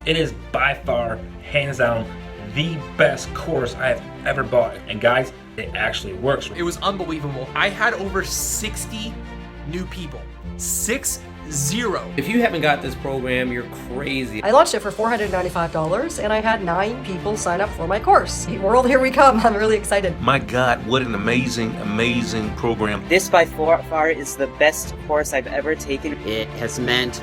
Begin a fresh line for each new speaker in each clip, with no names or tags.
It is by far, hands down, the best course I've ever bought. And guys, it actually works.
It was unbelievable. I had over 60 new people. 60.
If you haven't got this program, you're crazy.
I launched it for $495 and I had 9 people sign up for my course. World, here we come. I'm really excited.
My God, what an amazing program.
This by far is the best course I've ever taken.
It has meant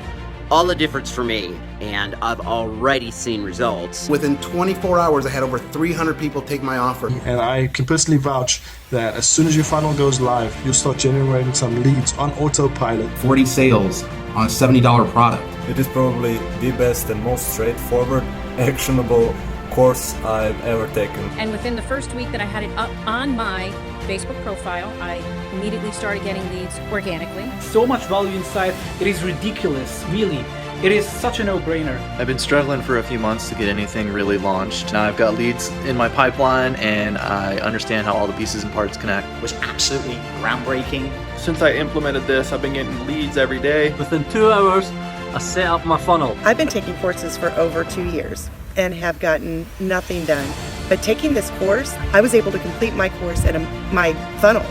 all the difference for me, and I've already seen results.
Within 24 hours, I had over 300 people take my offer.
And I can personally vouch that as soon as your funnel goes live, you'll start generating some leads on autopilot.
40 sales on a $70 product.
It is probably the best and most straightforward, actionable course I've ever taken.
And within the first week that I had it up on my Facebook profile, I immediately started getting leads organically.
So much value inside, it is ridiculous, really. It is such a no-brainer.
I've been struggling for a few months to get anything really launched. Now I've got leads in my pipeline and I understand how all the pieces and parts connect.
It was absolutely groundbreaking.
Since I implemented this, I've been getting leads every day.
Within 2 hours, I set up my funnel.
I've been taking courses for over 2 years and have gotten nothing done. But taking this course, I was able to complete my course and my funnel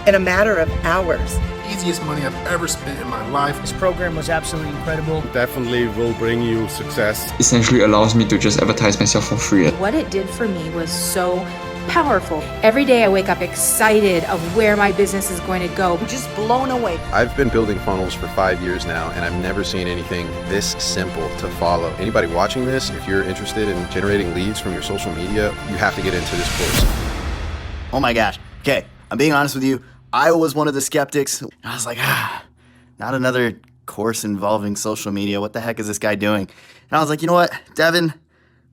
in a matter of hours.
Easiest money I've ever spent in my life.
This program was absolutely incredible.
Definitely will bring you success.
Essentially allows me to just advertise myself for free.
What it did for me was so powerful. Every day I wake up excited of where my business is going to go.
I'm just blown away.
I've been building funnels for 5 years now, and I've never seen anything this simple to follow. Anybody watching this, if you're interested in generating leads from your social media, you have to get into this course.
Oh my gosh. Okay, I'm being honest with you. I was one of the skeptics. I was like, not another course involving social media. What the heck is this guy doing? And I was like, you know what, Devin?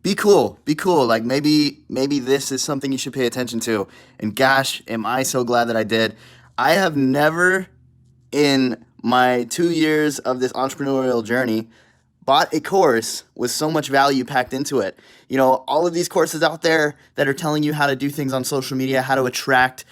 Be cool. Like maybe this is something you should pay attention to. And gosh, am I so glad that I did. I have never in my 2 years of this entrepreneurial journey bought a course with so much value packed into it. You know, all of these courses out there that are telling you how to do things on social media, how to attract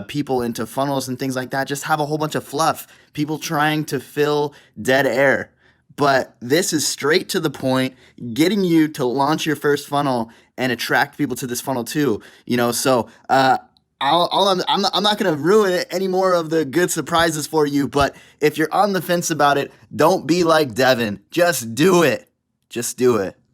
people into funnels and things like that, just have a whole bunch of fluff. People trying to fill dead air. But this is straight to the point, getting you to launch your first funnel and attract people to this funnel too. You know, so I'm not going to ruin any more of the good surprises for you. But if you're on the fence about it, don't be like Devin. Just do it. Just do it.